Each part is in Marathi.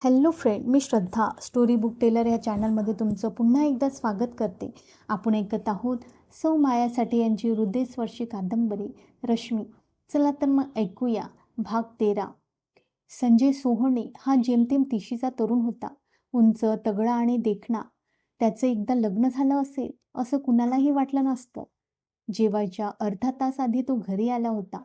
हॅलो फ्रेंड, मी श्रद्धा स्टोरी बुक टेलर या चॅनलमध्ये तुमचं पुन्हा एकदा स्वागत करते. आपण ऐकत आहोत सौ मायासाठी यांची हृदयस्पर्शी कादंबरी रश्मी. चला तर मग ऐकूया भाग 13. संजय सोहोनी हा जेमतेम 30चा तरुण होता. उंच, तगडा आणि देखणा. त्याचं एकदा लग्न झालं असेल असं कुणालाही वाटलं नसतं. जेवायच्या अर्धा तास आधी तो घरी आला होता.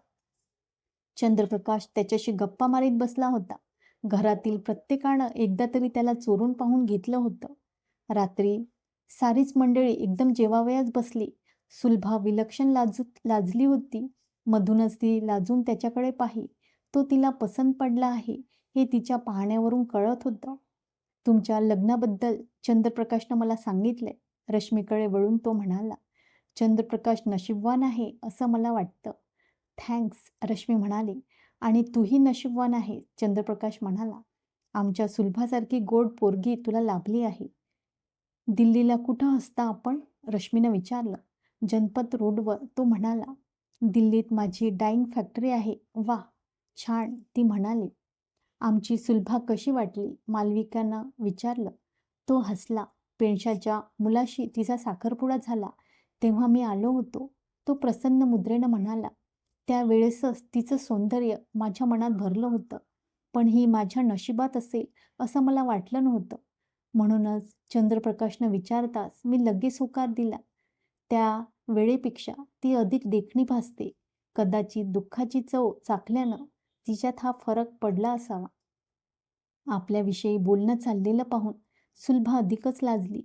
चंद्रप्रकाश त्याच्याशी गप्पा मारीत बसला होता. घरातील प्रत्येकानं एकदा तरी त्याला चोरून पाहून घेतलं होतं. रात्री सारीच मंडळी एकदम जेवावयास बसली. सुलभा विलक्षण लाजली होती. मधूनच ती लाजून त्याच्याकडे पाही. तो तिला पसंत पडला आहे हे तिच्या पाहण्यावरून कळत होतं. तुमच्या लग्नाबद्दल चंद्रप्रकाशनं मला सांगितलंय. रश्मीकडे वळून तो म्हणाला. चंद्रप्रकाश नशीबवान आहे असं मला वाटतं. थँक्स, रश्मी म्हणाली. आणि तूही नशीबवान आहे, चंद्रप्रकाश म्हणाला. आमच्या सुलभासारखी गोड पोरगी तुला लाभली आहे. दिल्लीला कुठं असता आपण? रश्मीनं विचारलं. जनपत रोडवर, तो म्हणाला. दिल्लीत माझी डाईंग फॅक्टरी आहे. वा, छान, ती म्हणाली. आमची सुलभा कशी वाटली? मालविकानं विचारलं. तो हसला. पेन्शाच्या मुलाशी तिचा साखरपुडा झाला तेव्हा मी आलो होतो. तो प्रसन्न मुद्रेनं म्हणाला. त्यावेळेसच तिचं सौंदर्य माझ्या मनात भरलं होतं. पण ही माझ्या नशिबात असेल असं मला वाटलं नव्हतं. म्हणूनच चंद्रप्रकाशनं विचारताच मी लगेच होकार दिला. त्या वेळेपेक्षा ती अधिक देखणी भासते. कदाचित दुःखाची चव चाखल्यानं तिच्यात हा फरक पडला असावा. आपल्याविषयी बोलणं चाललेलं पाहून सुलभा अधिकच लाजली.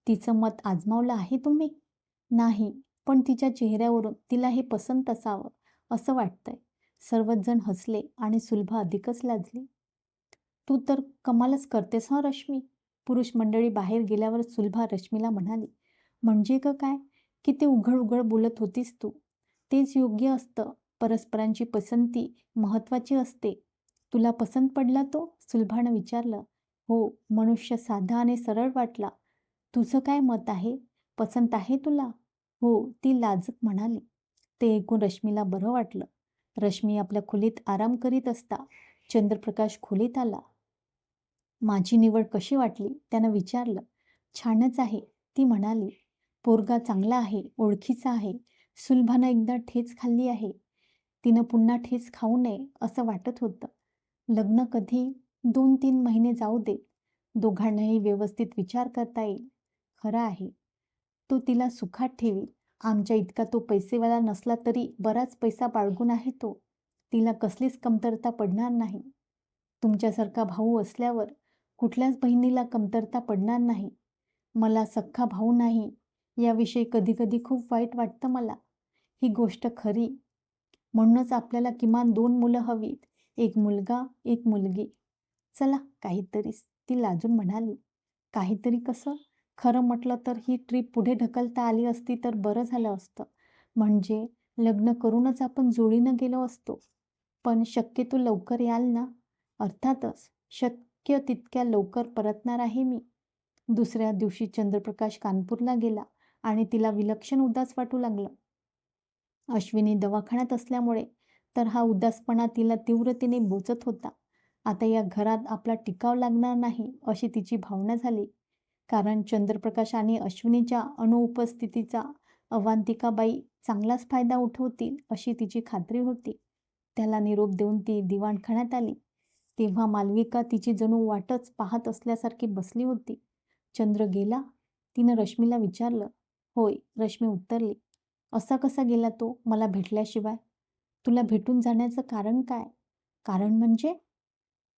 तिचं मत आजमावलं आहे तुम्ही? नाही, पण तिच्या चेहऱ्यावरून तिला हे पसंत असावं असं वाटतंय. सर्वच जण हसले आणि सुलभा अधिकच लाजली. तू तर कमालच करतेस हं रश्मी, पुरुष मंडळी बाहेर गेल्यावर सुलभा रश्मीला म्हणाली. म्हणजे काय? किती उघड उघड बोलत होतीस तू. तेच योग्य असतं. परस्परांची पसंती महत्वाची असते. तुला पसंत पडला तो? सुलभानं विचारलं. हो, मनुष्य साधा आणि सरळ वाटला. तुझं काय मत आहे? पसंत आहे तुला? हो, ती लाजत म्हणाली. ते ऐकून रश्मीला बरं वाटलं. रश्मी आपल्या खोलीत आराम करीत असता चंद्रप्रकाश खोलीत आला. माझी निवड कशी वाटली? त्यानं विचारलं. छानच आहे, ती म्हणाली. पोरगा चांगला आहे, ओळखीचा आहे. सुलभानं एकदा ठेच खाल्ली आहे. तिनं पुन्हा ठेच खाऊ नये असं वाटत होतं. लग्न कधी? 2-3 महिने जाऊ दे. दोघांनाही व्यवस्थित विचार करता येईल. खरं आहे. तो तिला सुखात ठेवी. आमच्या इतका तो पैसेवाला नसला तरी बराच पैसा बाळगून आहे तो. तिला कसलीच कमतरता पडणार नाही. तुमच्यासारखा भाऊ असल्यावर कुठल्याच बहिणीला कमतरता पडणार नाही. मला सख्खा भाऊ नाही याविषयी कधी खूप वाईट वाटतं मला. ही गोष्ट खरी. म्हणूनच आपल्याला किमान 2 मुलं हवीत. एक मुलगा, एक मुलगी. चला काहीतरीच, ती लाजून म्हणाली. काहीतरी कसं? खरं म्हटलं तर ही ट्रीप पुढे ढकलता आली असती तर बरं झालं असतं. म्हणजे लग्न करूनच आपण जोडीनं गेलो असतो. पण शक्यतो लवकर याल ना? अर्थातच, शक्य तितक्या लवकर परतणार आहे मी. दुसऱ्या दिवशी चंद्रप्रकाश कानपूरला गेला आणि तिला विलक्षण उदास वाटू लागलं. अश्विनी दवाखान्यात असल्यामुळे तर हा उदासपणा तिला तीव्रतेने बोचत होता. आता या घरात आपला टिकाव लागणार नाही अशी तिची भावना झाली. कारण चंद्रप्रकाश आणि अश्विनीच्या अनुपस्थितीचा अवांतिकाबाई चांगलाच फायदा उठवतील अशी तिची खात्री होती. त्याला निरोप देऊन ती दिवाणखान्यात आली. तेव्हा मालविका तिची जणू वाटच पाहत असल्यासारखी बसली होती. चंद्र गेला? तिनं रश्मीला विचारलं. होय, रश्मी उत्तरली. असा कसा गेला तो मला भेटल्याशिवाय? तुला भेटून जाण्याचं कारण काय? कारण म्हणजे?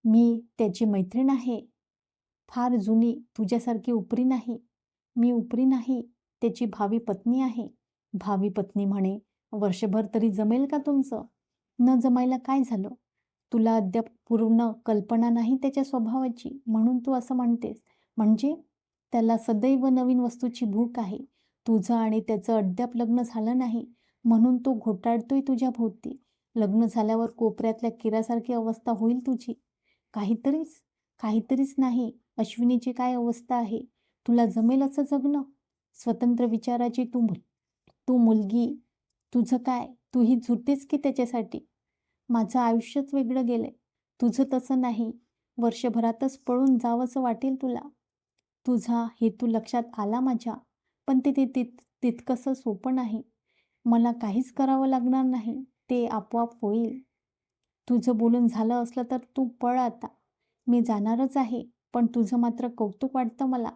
मी त्याची मैत्रीण आहे. फार जुनी, तुझ्यासारखी उपरी नाही. मी उपरी नाही, त्याची भावी पत्नी आहे. भावी पत्नी म्हणे. वर्षभर तरी जमेल का तुमचं? न जमायला काय झालं? तुला अद्याप पूर्ण कल्पना नाही त्याच्या स्वभावाची म्हणून तू असं म्हणतेस. म्हणजे? त्याला सदैव नवीन वस्तूची भूक आहे. तुझं आणि त्याचं अद्याप लग्न झालं नाही म्हणून तो घोटाळतोय तुझ्या भोवती. लग्न झाल्यावर कोपऱ्यातल्या किरासारखी अवस्था होईल तुझी. काहीतरीच नाही. अश्विनीची काय अवस्था आहे? तुला जमेल असं जगणं? स्वतंत्र विचाराची तू मुलगी. तुझं काय? तूही झुरतेस की त्याच्यासाठी? माझं आयुष्यच वेगळं गेलंय. तुझं तसं नाही. वर्षभरातच पळून जावंसं वाटेल तुला. तुझा हेतू लक्षात आला माझ्या, पण ते तितकंसं सोपं नाही. मला काहीच करावं लागणार नाही. ते आपोआप होईल. तुझं बोलून झालं असलं तर तू पळ आता. मी जाणारच आहे. पण तुझं मात्र कौतुक वाटतं मला.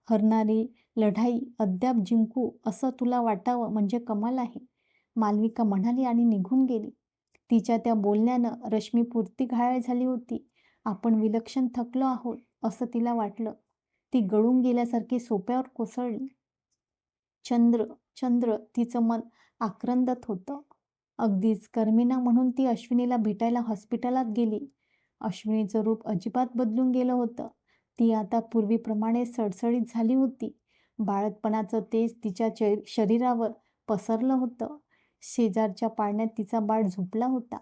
हरणारी लढाई अद्याप जिंकू असं तुला वाटावं म्हणजे कमाल आहे. मालविका म्हणाली आणि निघून गेली. तिच्या त्या बोलण्यानं रश्मी पुरती घायाळ झाली होती. आपण विलक्षण थकलो आहोत असं तिला वाटलं. ती गळून गेल्यासारखी सोफ्यावर कोसळली. चंद्र, चंद्र तिचं मन आक्रंदत होतं. अगदीच करमेना म्हणून ती अश्विनीला भेटायला हॉस्पिटलात गेली. अश्विनीचं रूप अजिबात बदलून गेलं होतं. ती आता पूर्वीप्रमाणे सळसळीत झाली होती. बाळंतपणाचं तेज तिच्या शरीरावर पसरलं होतं. शेजारच्या पाळण्यात तिचा बाळ झोपला होता.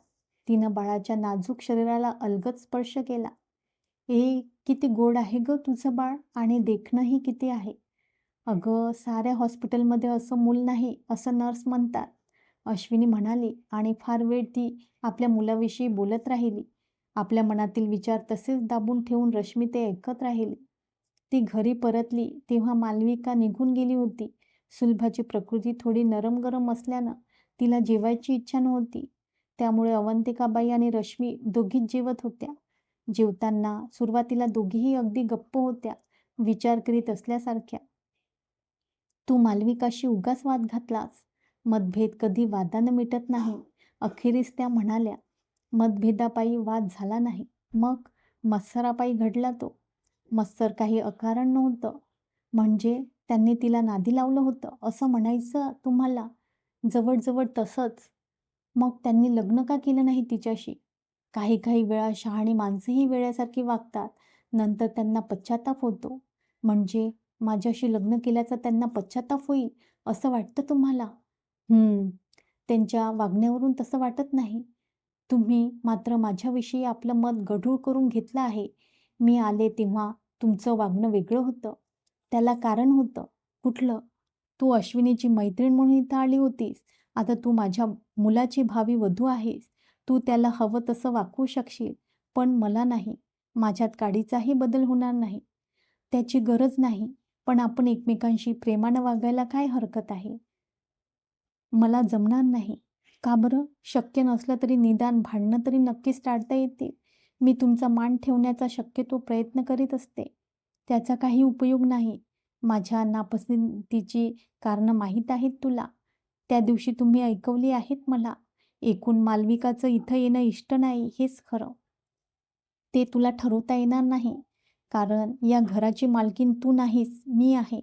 तिनं बाळाच्या नाजूक शरीराला अलगद स्पर्श केला. किती गोड आहे गं तुझं बाळ आणि देखणंही किती आहे. अगं, साऱ्या हॉस्पिटलमध्ये असं मूल नाही असं नर्स म्हणतात, अश्विनी म्हणाली आणि फार वेळ ती आपल्या मुलाविषयी बोलत राहिली. आपल्या मनातील विचार तसेच दाबून ठेवून रश्मी ते ऐकत राहिली. ती घरी परतली तेव्हा मालविका निघून गेली होती. सुलभाची प्रकृती थोडी नरम गरम असल्यानं तिला जेवायची इच्छा नव्हती. त्यामुळे अवंतिकाबाई आणि रश्मी दोघीच जेवत होत्या. जेवताना सुरुवातीला दोघीही अगदी गप्प होत्या, विचार करीत असल्यासारख्या. तू मालविकाशी उगाच वाद घातलास. मतभेद कधी वादानं मिटत नाही. अखेरीस त्या म्हणाल्या. मतभेदापायी वाद झाला नाही. मग मत्सरापायी घडला तो. मत्सर काही अकारण नव्हतं. म्हणजे त्यांनी तिला नादी लावलं होतं असं म्हणायचं तुम्हाला? जवळजवळ तसंच. मग त्यांनी लग्न का केलं नाही तिच्याशी? काही काही वेळा शहाणी माणसंही वेड्यासारखी वागतात. नंतर त्यांना पश्चाताप होतो. म्हणजे माझ्याशी लग्न केल्याचा त्यांना पश्चाताप होईल असं वाटतं तुम्हाला? त्यांच्या वागण्यावरून तसं वाटत नाही. तुम्ही मात्र माझ्याविषयी आपलं मत गढूळ करून घेतलं आहे. मी आले तेव्हा तुमचं वागणं वेगळं होतं. त्याला कारण होतं. कुठलं? तू अश्विनीची मैत्रीण म्हणून इथं आली होतीस. आता तू माझ्या मुलाची भावी वधू आहेस. तू त्याला हवं तसं वागवू शकशील, पण मला नाही. माझ्यात काडीचाही बदल होणार नाही. त्याची गरज नाही. पण आपण एकमेकांशी प्रेमानं वागायला काय हरकत आहे? मला जमणार नाही. का बरं? शक्य नसलं तरी निदान भांडणं तरी नक्कीच टाळता येतील. मी तुमचा मान ठेवण्याचा शक्यतो प्रयत्न करीत असते. त्याचा काही उपयोग नाही. माझ्या नापसंतीची कारणं माहीत आहेत तुला. त्या दिवशी तुम्ही ऐकवली आहेत मला. एकूण मालविकाचं इथं येणं इष्ट नाही हेच खरं. ते तुला ठरवता येणार नाही. कारण या घराची मालकीण तू नाहीस, मी आहे.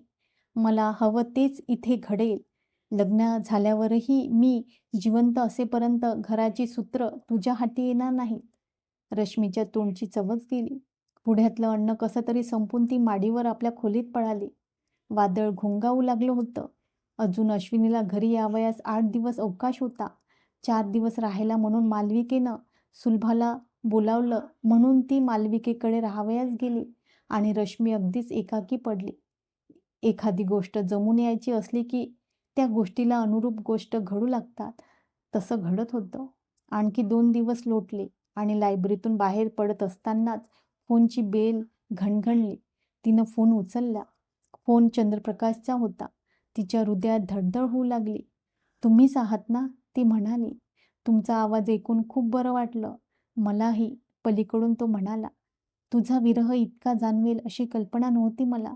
मला हवं तेच इथे घडेल. लग्न झाल्यावरही मी जिवंत असेपर्यंत घराची सूत्र तुझ्या हाती येणार नाहीत. रश्मीच्या तोंडची चवच गेली. पुढ्यातलं अन्न कसं तरी संपून ती माडीवर आपल्या खोलीत पळाली. वादळ घोंगावू लागलं होतं. अजून अश्विनीला घरी यावयास 8 दिवस अवकाश होता. 4 दिवस राहायला म्हणून मालविकेनं सुलभाला बोलावलं म्हणून ती मालविकेकडे राहावयास गेली आणि रश्मी अगदीच एकाकी पडली. एखादी गोष्ट जमून यायची असली की त्या गोष्टीला अनुरूप गोष्ट घडू लागतात. तसं घडत होतं. आणखी 2 दिवस लोटले आणि लायब्ररीतून बाहेर पडत असतानाच फोनची बेल घणघणली. तिनं फोन उचलला. फोन चंद्रप्रकाशचा होता. तिच्या हृदयात धडधड होऊ लागली. तुम्हीच आहात ना? ती म्हणाली. तुमचा आवाज ऐकून खूप बरं वाटलं. मलाही, पलीकडून तो म्हणाला. तुझा विरह इतका जाणवेल अशी कल्पना नव्हती मला.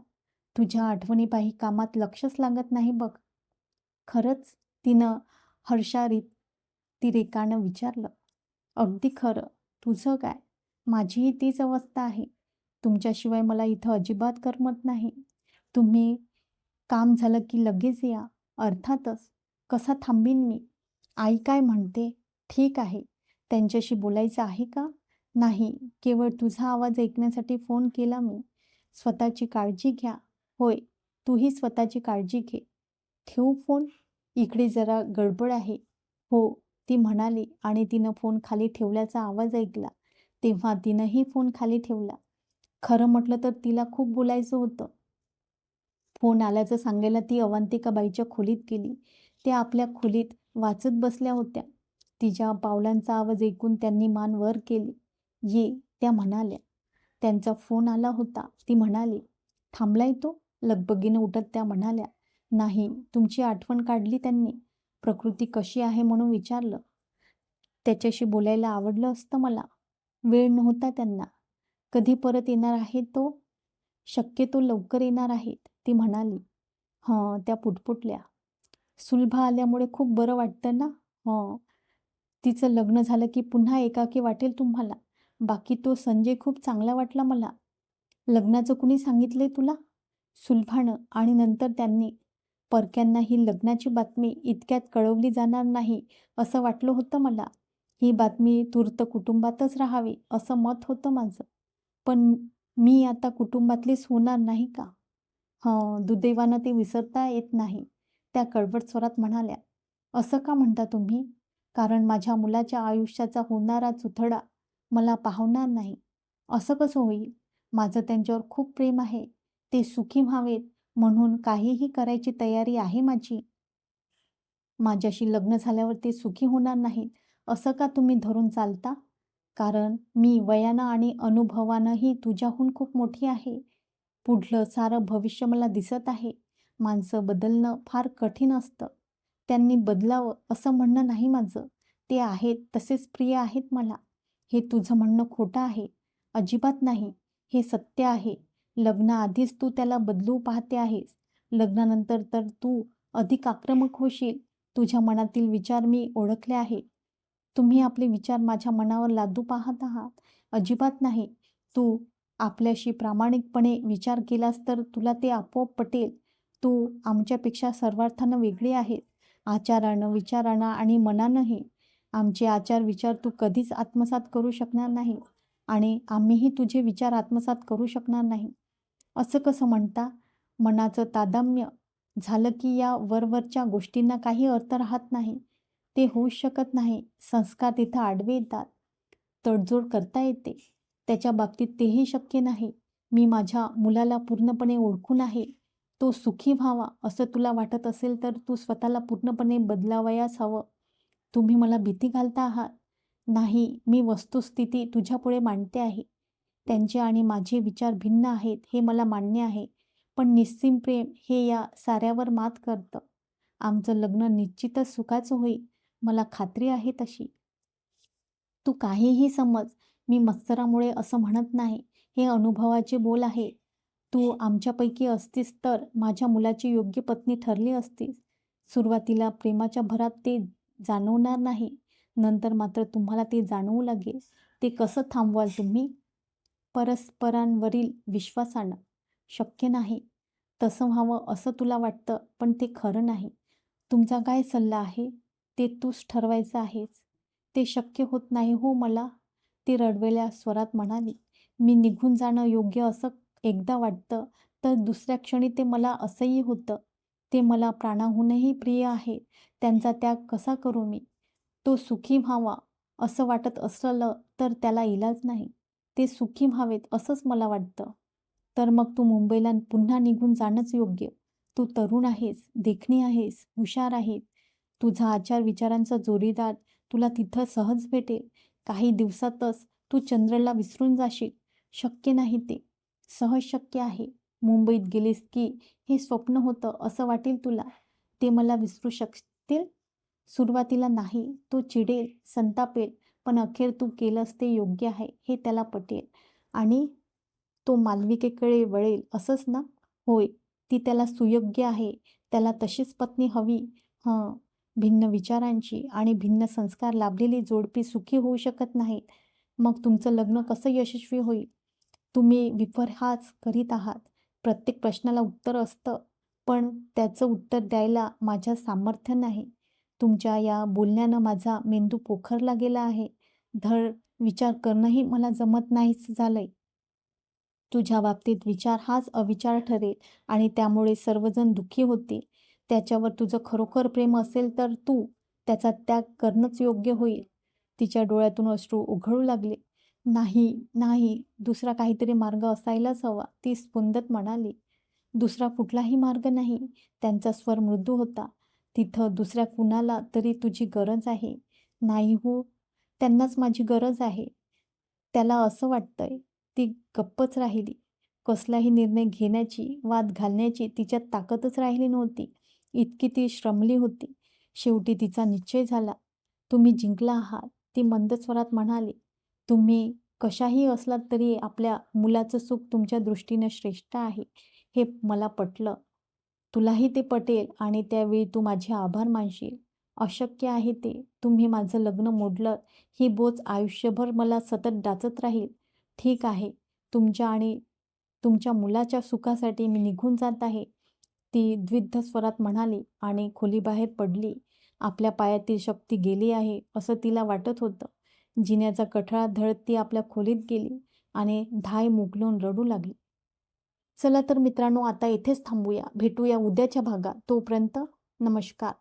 तुझ्या आठवणीपायी कामात लक्षच लागत नाही बघ. खरंच? तिनं तिरेकानं विचारलं. अगदी खरं. तुझं काय? माझीही तीच अवस्था आहे. तुमच्याशिवाय मला इथं अजिबात करमत नाही. तुम्ही काम झालं की लगेच या. अर्थातच. कसा थांबीन मी? आई काय म्हणते? ठीक आहे. त्यांच्याशी बोलायचं आहे का? नाही. केवळ तुझा आवाज ऐकण्यासाठी फोन केला मी. स्वतःची काळजी घ्या. होय, तूही स्वतःची काळजी घे. ठेवू फोन? इकडे जरा गडबड आहे. हो, ती म्हणाली आणि तिनं फोन खाली ठेवल्याचा आवाज ऐकला. तेव्हा तिनंही फोन खाली ठेवला. खरं म्हटलं तर तिला खूप बोलायचं होतं. फोन आल्याचं सांगायला ती अवंतिकाबाईच्या खोलीत गेली. त्या आपल्या खोलीत वाचत बसल्या होत्या. तिच्या पावलांचा आवाज ऐकून त्यांनी मान वर केली. ये, त्या म्हणाल्या. त्यांचा फोन आला होता. ती म्हणाली. थांबलाय तो? लगबगीनं उठत त्या म्हणाल्या. नाही, तुमची आठवण काढली त्यांनी. प्रकृती कशी आहे म्हणून विचारलं. त्याच्याशी बोलायला आवडलं असतं मला. वेळ नव्हता त्यांना. कधी परत येणार आहे तो? शक्यतो लवकर येणार आहेत, ती म्हणाली. हं, त्या पुटपुटल्या. सुलभा आल्यामुळे खूप बरं वाटतं ना? हं. तिचं लग्न झालं की पुन्हा एकाकी वाटेल तुम्हाला. बाकी तो संजय खूप चांगला वाटला मला. लग्नाचं कुणी सांगितलंय तुला? सुलभानं आणि नंतर त्यांनी. परक्यांना ही लग्नाची बातमी इतक्यात कळवली जाणार नाही असं वाटलं होतं मला. ही बातमी तूर्त कुटुंबातच राहावी असं मत होतं माझं. पण मी आता कुटुंबातलीच होणार नाही का? हं, दुर्दैवानं ते विसरता येत नाही, त्या कडवट स्वरात म्हणाल्या. असं का म्हणता तुम्ही? कारण माझ्या मुलाच्या आयुष्याचा होणारा चुथडा मला पाहवणार नाही. असं कसं होईल? माझं त्यांच्यावर खूप प्रेम आहे. ते सुखी व्हावेत म्हणून काहीही करायची तयारी आहे माझी. माझ्याशी लग्न झाल्यावर ते सुखी होणार नाहीत, असं का तुम्ही धरून चालता? कारण मी वयानं आणि अनुभवानंही तुझ्याहून खूप मोठी आहे. पुढलं सारं भविष्य मला दिसत आहे. माणसं बदलणं फार कठीण असतं. त्यांनी बदलावं असं म्हणणं नाही माझं. ते आहेत तसेच प्रिय आहेत मला. हे तुझं म्हणणं खोटं आहे. अजिबात नाही. हे सत्य आहे. लग्नाआधीच तू त्याला बदलू पाहते आहेस. लग्नानंतर तर तू अधिक आक्रमक होशील. तुझ्या मनातील विचार मी ओळखले आहे. तुम्ही आपले विचार माझ्या मनावर लादू पाहत आहात. अजिबात नाही. तू आपल्याशी प्रामाणिकपणे विचार केलास तर तुला ते आपोआप पटेल. तू आमच्यापेक्षा सर्वार्थानं वेगळी आहेस. आचारानं, विचारानं आणि मनानंही. आमचे आचार विचार तू कधीच आत्मसात करू शकणार नाही आणि आम्हीही तुझे विचार आत्मसात करू शकणार नाही. असं कसं म्हणता? मनाचं तादात्म्य झालं की या वरवरच्या गोष्टींना काही अर्थ राहत नाही. ते होऊच शकत नाही. संस्कार तिथं आडवे येतात. तडजोड करता येते. त्याच्या बाबतीत तेही शक्य नाही. मी माझ्या मुलाला पूर्णपणे ओळखून आहे. तो सुखी व्हावा असं तुला वाटत असेल तर तू स्वतःला पूर्णपणे बदलावयास हवं. तुम्ही मला भीती घालता आहात. नाही, मी वस्तुस्थिती तुझ्यापुढे मांडते आहे. त्यांचे आणि माझे विचार भिन्न आहेत हे मला मान्य आहे. पण निस्सीम प्रेम हे या साऱ्यावर मात करतं. आमचं लग्न निश्चितच सुखाचं होईल. मला खात्री आहे तशी. तू काहीही समज. मी मत्सरामुळे असं म्हणत नाही. हे अनुभवाचे बोल आहे. तू आमच्यापैकी असतीस तर माझ्या मुलाची योग्य पत्नी ठरली असतीस. सुरुवातीला प्रेमाच्या भरात ते जाणवणार नाही. नंतर मात्र तुम्हाला ते जाणवू लागेल. ते कसं थांबवाल तुम्ही? परस्परांवरील विश्वासानं. शक्य नाही. तसं व्हावं असं तुला वाटतं, पण ते खरं नाही. तुमचा काय सल्ला आहे? ते तूच ठरवायचं आहेस. ते शक्य होत नाही हो मला, ती रडवेल्या स्वरात म्हणाली. मी निघून जाणं योग्य असं एकदा वाटतं, तर दुसऱ्या क्षणी ते मला असह्य होतं. ते मला प्राणाहूनही प्रिय आहे. त्यांचा त्याग कसा करू मी? तो सुखी व्हावा असं वाटत असलं तर त्याला इलाज नाही. ते सुखी व्हावेत असंच मला वाटतं. तर मग तू मुंबईला पुन्हा निघून जाणंच योग्य. तू तरुण आहेस, देखणी आहेस, हुशार आहेस. तुझा आचार विचारांचा जोडीदार तुला तिथं सहज भेटेल. काही दिवसातच तू चंद्रला विसरून जाशील. शक्य नाही ते. सहज शक्य आहे. मुंबईत गेलीस की हे स्वप्न होतं असं वाटेल तुला. ते मला विसरू शकतील? सुरुवातीला नाही. तो चिडेल, संतापेल, पण अखेर तू केलंस ते योग्य आहे हे त्याला पटेल आणि तो मालविकेकडे वळेल असंच ना? होय, ती त्याला सुयोग्य आहे. त्याला तशीच पत्नी हवी. हं, भिन्न विचारांची आणि भिन्न संस्कार लाभलेली जोडपी सुखी होऊ शकत नाहीत. मग तुमचं लग्न कसं यशस्वी होईल? तुम्ही विपर्यास करीत आहात. प्रत्येक प्रश्नाला उत्तर असतं, पण त्याचं उत्तर द्यायला माझ्या सामर्थ्य नाही. तुमच्या या बोलण्यानं माझा मेंदू पोखरला गेला आहे. धड विचार करणंही मला जमत नाहीच झालंय. तुझ्या बाबतीत विचार हाच अविचार ठरेल आणि त्यामुळे सर्वजण दुःखी होतील. त्याच्यावर तुझं खरोखर प्रेम असेल तर तू त्याचा त्याग करणंच योग्य होईल. तिच्या डोळ्यातून अश्रू ओघळू लागले. नाही, नाही, दुसरा काहीतरी मार्ग असायलाच हवा, ती स्फुंदत म्हणाली. दुसरा कुठलाही मार्ग नाही. त्यांचा स्वर मृदू होता. तिथं दुसऱ्या कुणाला तरी तुझी गरज आहे. नाही हो, त्यांनाच माझी गरज आहे. त्याला असं वाटतंय. ती गप्पच राहिली. कसलाही निर्णय घेण्याची, वाद घालण्याची तिच्यात ताकदच राहिली नव्हती. इतकी ती श्रमली होती. शेवटी तिचा निश्चय झाला. तुम्ही जिंकला आहात, ती मंद स्वरात म्हणाली. तुम्ही कशाही असलात तरी आपल्या मुलाचं सुख तुमच्या दृष्टीनं श्रेष्ठ आहे, हे मला पटलं. तुलाही ते पटेल आणि त्यावेळी तू माझे आभार मानशील. अशक्य आहे ते. तुम्ही माझं लग्न मोडलं, ही बोच आयुष्यभर मला सतत डाचत राहील. ठीक आहे, तुमच्या आणि तुमच्या मुलाच्या सुखासाठी मी निघून जात आहे, ती द्विध स्वरात म्हणाली आणि खोलीबाहेर पडली. आपल्या पायातील शक्ती गेली आहे, असं तिला वाटत होतं. जिन्याचा कठळा धरत ती आपल्या खोलीत गेली आणि धाय मुगलून रडू लागली. चला तर मित्रांनो, आता इथेच थांबूया. भेटूया उद्याच्या भागात. तोपर्यंत नमस्कार.